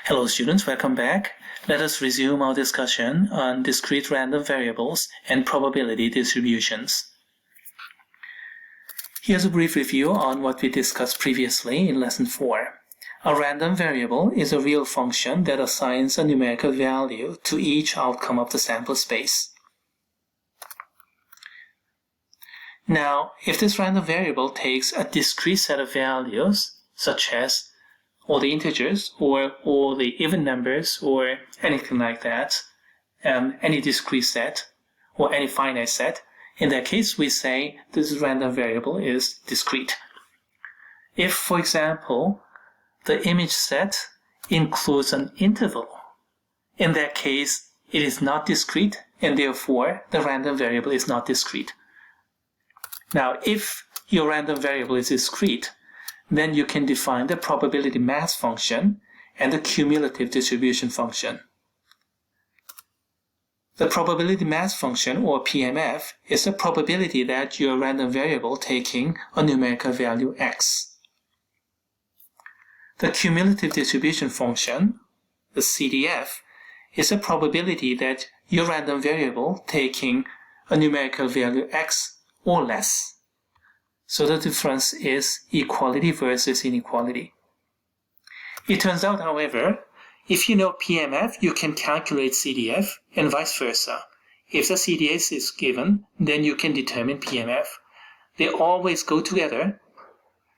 Hello students, welcome back. Let us resume our discussion on discrete random variables and probability distributions. Here's a brief review on what we discussed previously in Lesson 4. A random variable is a real function that assigns a numerical value to each outcome of the sample space. Now, if this random variable takes a discrete set of values, such as all the integers or all the even numbers or anything like that, any discrete set or any finite set, in that case we say this random variable is discrete. If, for example, the image set includes an interval, in that case it is not discrete and therefore the random variable is not discrete. Now, if your random variable is discrete, then you can define the probability mass function and the cumulative distribution function. The probability mass function, or PMF, is the probability that your random variable taking a numerical value x. The cumulative distribution function, the CDF, is a probability that your random variable taking a numerical value x or less. So the difference is equality versus inequality. It turns out, however, if you know PMF, you can calculate CDF and vice versa. If the CDF is given, then you can determine PMF. They always go together,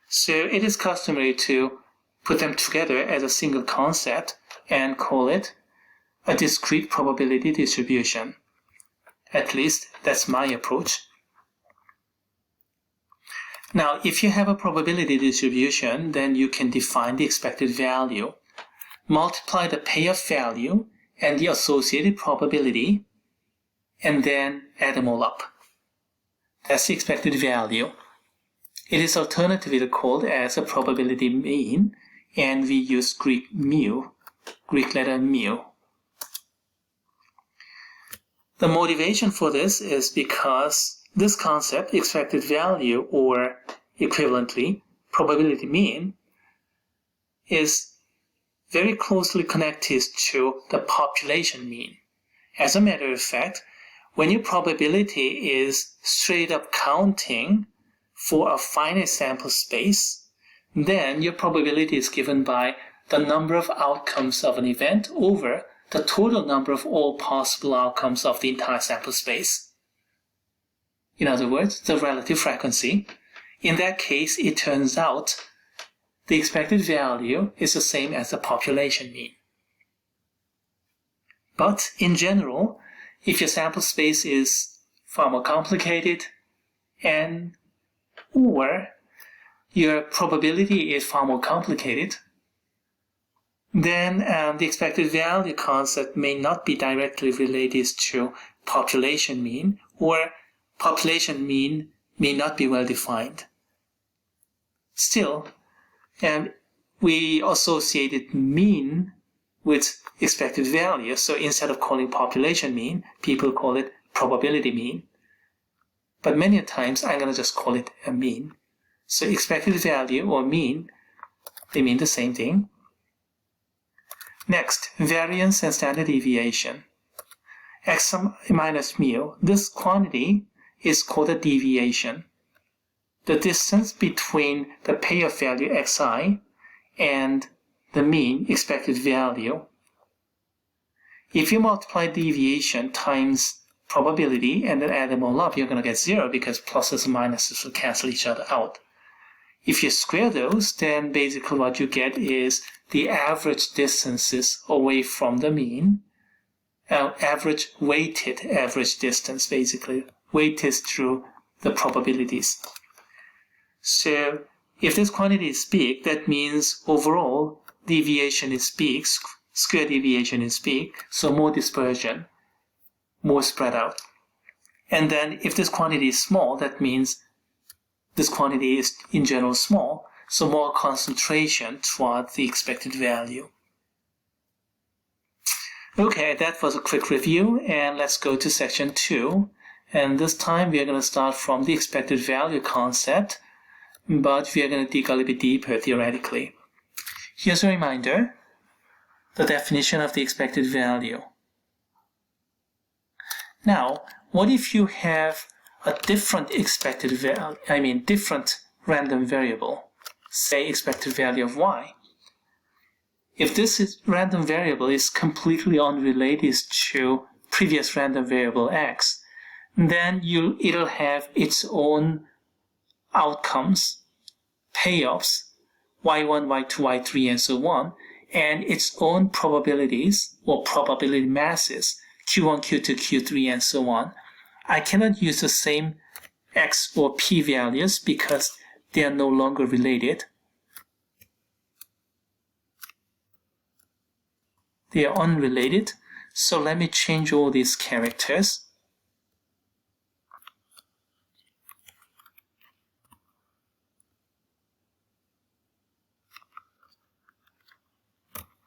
so it is customary to put them together as a single concept and call it a discrete probability distribution. At least that's my approach. Now, if you have a probability distribution, then you can define the expected value, multiply the payoff value and the associated probability, and then add them all up. That's the expected value. It is alternatively called as a probability mean, and we use Greek letter mu. The motivation for this is because this concept, expected value, or equivalently, probability mean, is very closely connected to the population mean. As a matter of fact, when your probability is straight up counting for a finite sample space, then your probability is given by the number of outcomes of an event over the total number of all possible outcomes of the entire sample space. In other words, the relative frequency. In that case, it turns out the expected value is the same as the population mean. But in general, if your sample space is far more complicated or your probability is far more complicated, then the expected value concept may not be directly related to population mean, or population mean may not be well defined. Still, we associated mean with expected value, so instead of calling population mean, people call it probability mean. But many times I'm going to just call it a mean. So expected value or mean, they mean the same thing. Next, variance and standard deviation. X minus mu, this quantity is called a deviation. The distance between the payoff value xi and the mean expected value. If you multiply deviation times probability and then add them all up, you're going to get 0 because pluses and minuses will cancel each other out. If you square those, then basically what you get is the average distances away from the mean, weighted average distance basically, weighted through the probabilities. So if this quantity is big, that means overall deviation is big, square deviation is big, so more dispersion, more spread out. And then if this quantity is small, that means this quantity is in general small, so more concentration toward the expected value. Okay, that was a quick review, and let's go to section 2. And this time we are going to start from the expected value concept, but we are going to dig a little bit deeper theoretically. Here's a reminder. the definition of the expected value. Now, what if you have a different expected value, different random variable, say expected value of y? If this random variable is completely unrelated to previous random variable x, then it'll have its own outcomes, payoffs, y1, y2, y3, and so on, and its own probabilities or probability masses, q1, q2, q3, and so on. I cannot use the same x or p values because they are no longer related. They are unrelated. So let me change all these characters.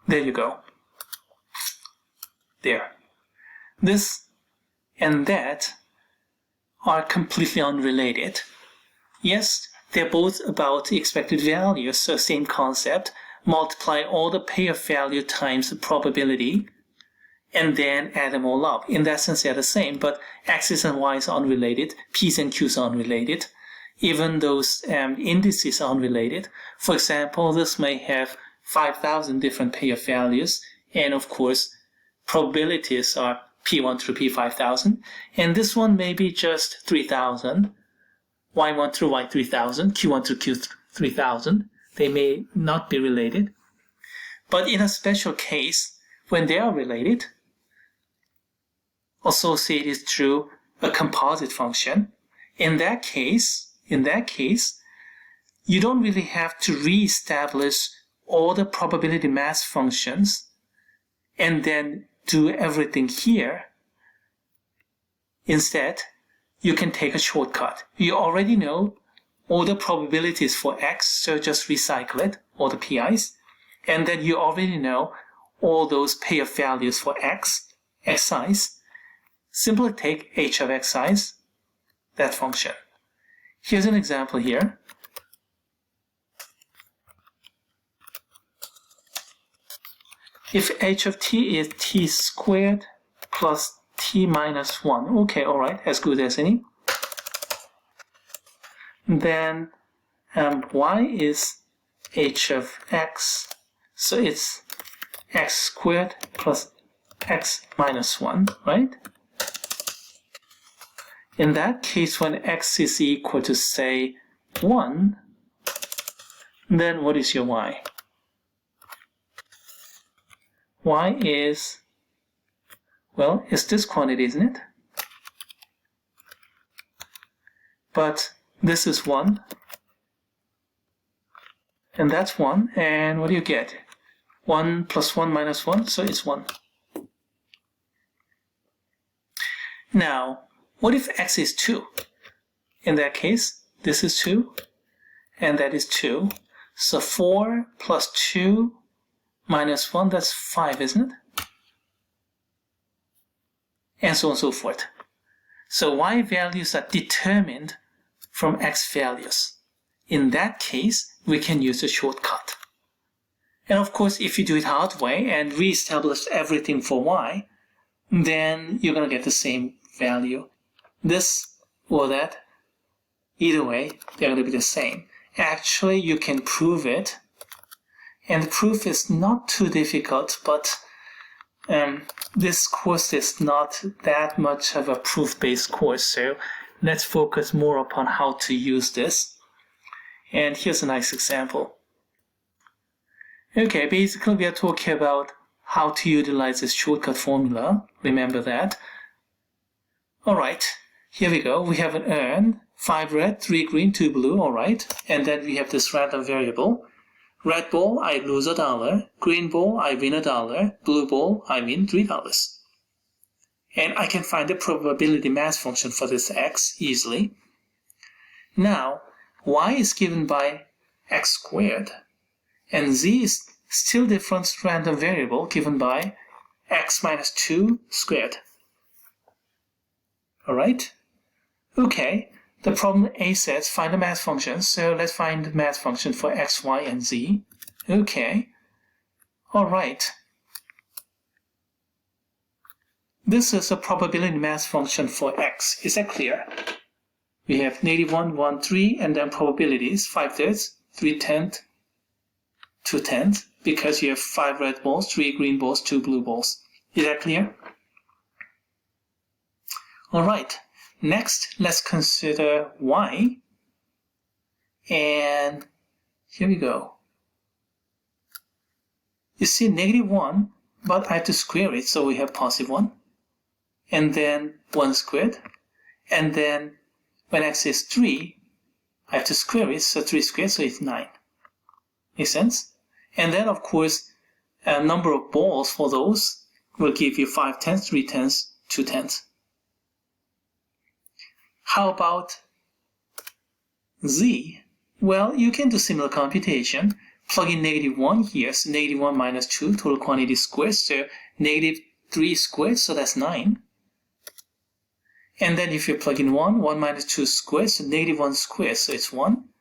There you go. There. This and that are completely unrelated. Yes, they're both about the expected value, so same concept. Multiply all the payoff value times the probability, and then add them all up. In that sense, they're the same, but x's and y's are unrelated, p's and q's are unrelated. Even those indices are unrelated. For example, this may have 5,000 different payoff values, and of course, probabilities are p1 through p5000, and this one may be just 3000, y1 through y3000, q1 through q3000. They may not be related. But in a special case, when they are related, associated through a composite function, in that case, you don't really have to re-establish all the probability mass functions and then do everything here. Instead, you can take a shortcut. You already know all the probabilities for x, so just recycle it, all the pi's, and then you already know all those payoff values for x, xi's. Simply take h of xi's, that function. Here's an example here. If h of t is t squared plus t minus 1, okay, alright, as good as any. Then y is h of x, so it's x squared plus x minus 1, right? In that case, when x is equal to, say, 1, then what is your y? Y is, well, it's this quantity, isn't it? But this is 1, and that's 1, and what do you get? 1 plus 1 minus 1, so it's 1. Now, what if x is 2? In that case, this is 2, and that is 2. So 4 plus 2 minus 1, that's 5, isn't it? And so on and so forth. So y values are determined from x values. In that case, we can use a shortcut. And of course, if you do it hard way and re-establish everything for y, then you're going to get the same value. This or that, either way, they're going to be the same. Actually, you can prove it. And the proof is not too difficult, but this course is not that much of a proof-based course, so let's focus more upon how to use this. And here's a nice example. Okay, basically we are talking about how to utilize this shortcut formula. Remember that. Alright, here we go. We have an earn, 5 red, 3 green, 2 blue, alright. And then we have this random variable. Red ball, I lose $1. Green ball, I win $1. Blue ball, I win $3. And I can find the probability mass function for this x easily. Now, y is given by x squared, and z is still different random variable given by x minus 2 squared. Alright? Okay, the problem A says find the mass function, so let's find the mass function for x, y, and z. Okay. Alright. this is a probability mass function for x. Is that clear? We have -1, 1, 3, and then probabilities, 5/3, 3/10, 2/10, because you have 5 red balls, 3 green balls, 2 blue balls. Is that clear? Alright, next let's consider y. And here we go. You see -1, but I have to square it, so we have +1. And then 1 squared. And then when x is 3, I have to square it, so 3 squared, so it's 9. Makes sense? And then, of course, a number of balls for those will give you 5/10, 3/10, 2/10. How about z? Well, you can do similar computation. Plug in -1 here, so -1 minus 2, total quantity squared, so -3 squared, so that's 9. And then if you plug in 1, 1 minus 2 squared, so -1 squared, so it's 1.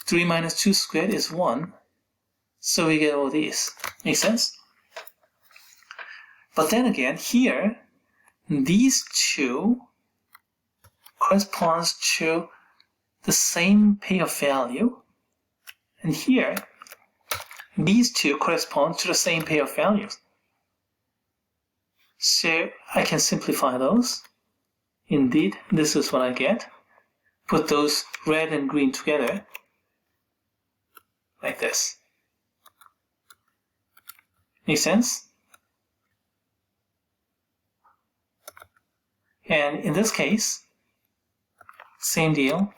3 minus 2 squared is 1. So we get all these. Make sense? But then again, here, these two corresponds to the same pair of value. And here, these two correspond to the same pair of values. So I can simplify those. Indeed, this is what I get. Put those red and green together, like this. Make sense? And in this case, same deal.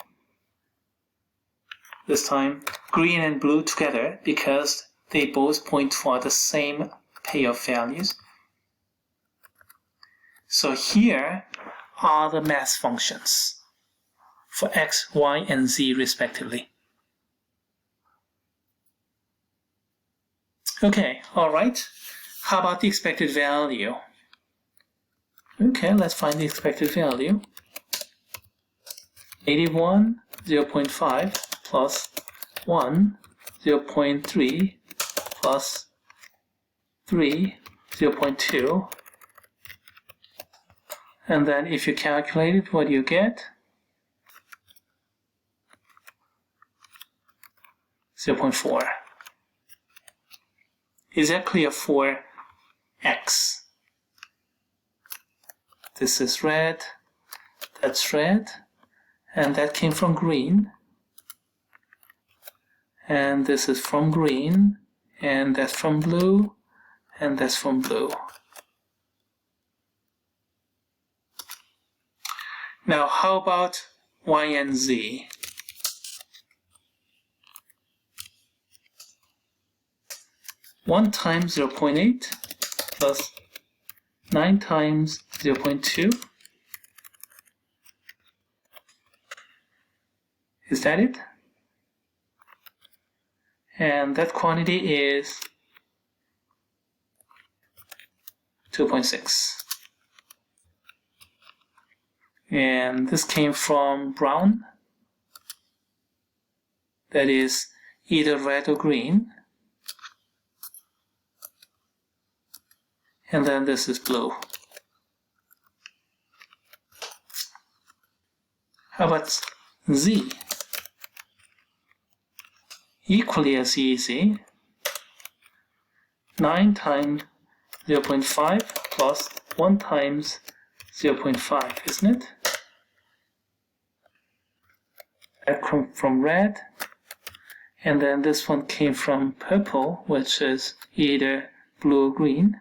This time, green and blue together because they both point for the same pair of values. So here are the mass functions for x, y, and z respectively. Okay, alright. How about the expected value? Okay, let's find the expected value. 81, 0.5 plus 1, 0.3 plus 3, 0.2. And then if you calculate it, what do you get? 0.4. Is that clear for x? This is red, that's red, and that came from green. And this is from green, and that's from blue, and that's from blue. Now, how about y and z? One times 0.8 plus 9 times 0.2. Is that it? And that quantity is 2.6. And this came from brown. That is either red or green. And then this is blue. How about z? Equally as easy. 9 times 0.5 plus 1 times 0.5, isn't it? That came from red. And then this one came from purple, which is either blue or green.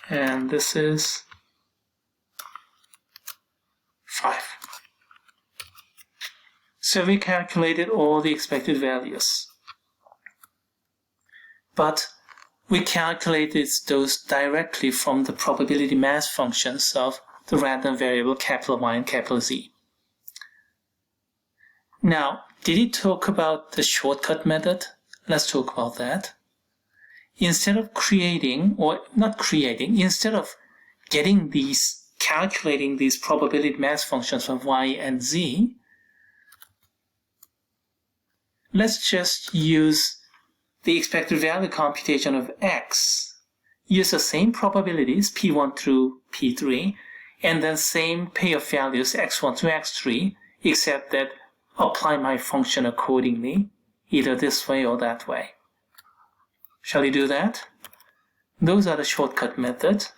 And this is 5. So we calculated all the expected values. But we calculated those directly from the probability mass functions of the random variable capital Y and capital Z. Now, did it talk about the shortcut method? Let's talk about that. Instead of instead of calculating these probability mass functions of y and z, let's just use the expected value computation of x. Use the same probabilities, p1 through p3, and then same pair of values, x1 to x3, except that apply my function accordingly, either this way or that way. Shall we do that? Those are the shortcut methods.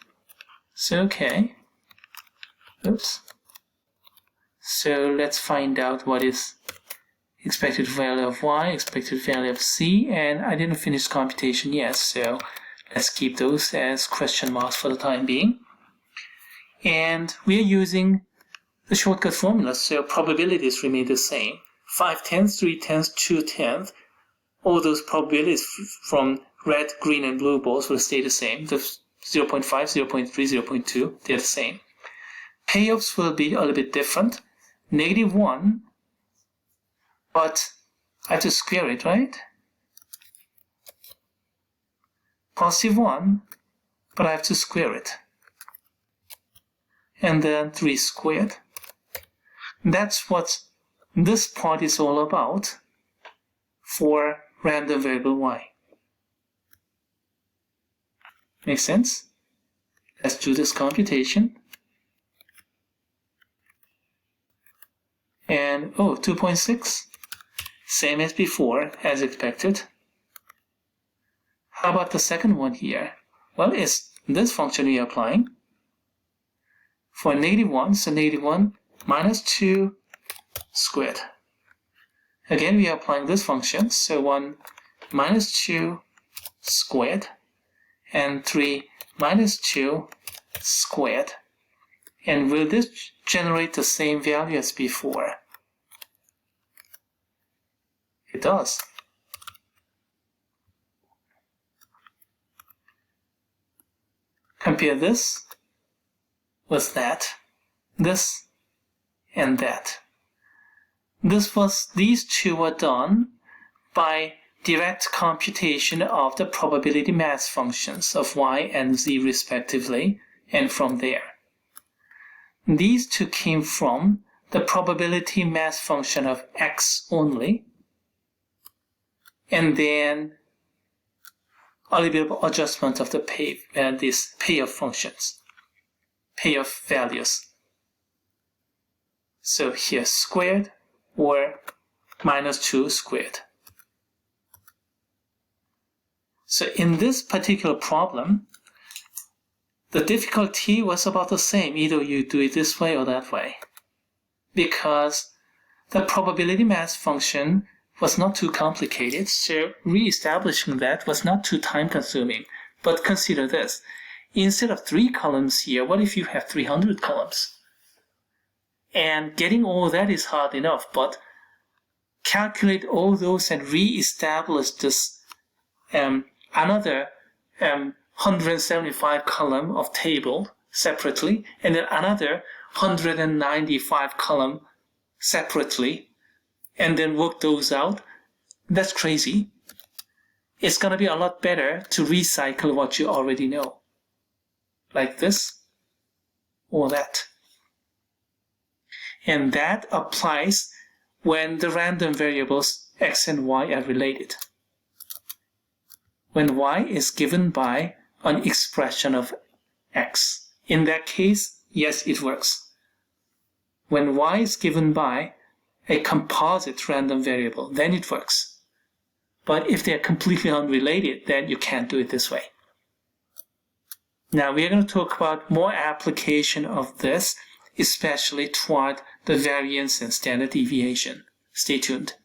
So, okay. Oops. So let's find out what is expected value of y, expected value of z, and I didn't finish computation yet, so let's keep those as question marks for the time being. And we are using the shortcut formula, so probabilities remain the same. 5/10, 3/10, 2/10. All those probabilities from red, green, and blue balls will stay the same. The 0.5, 0.3, 0.2, they're the same. Payoffs will be a little bit different. -1, but I have to square it, right? +1, but I have to square it. And then 3 squared. That's what this part is all about for random variable y. Make sense? Let's do this computation. And, 2.6. Same as before, as expected. How about the second one here? Well, it's this function we are applying. For -1, so -1 minus 2 squared. Again, we are applying this function, so 1 minus 2 squared, and 3 minus 2 squared. And will this generate the same value as before? It does. Compare this with that, this, and that. These two were done by direct computation of the probability mass functions of y and z respectively, and from there. These two came from the probability mass function of x only, and then a little bit of adjustment of the these payoff functions, payoff values. So here squared or minus 2 squared. So in this particular problem, the difficulty was about the same, either you do it this way or that way, because the probability mass function was not too complicated, so re-establishing that was not too time-consuming. But consider this. Instead of 3 columns here, what if you have 300 columns? And getting all that is hard enough, but calculate all those and re-establish this another 175 column of table separately, and then another 195 column separately, and then work those out. That's crazy. It's going to be a lot better to recycle what you already know, like this or that. And that applies when the random variables x and y are related. When y is given by an expression of x. In that case, yes, it works. When y is given by a composite random variable, then it works. But if they're completely unrelated, then you can't do it this way. Now we are going to talk about more application of this, especially toward the variance and standard deviation. Stay tuned.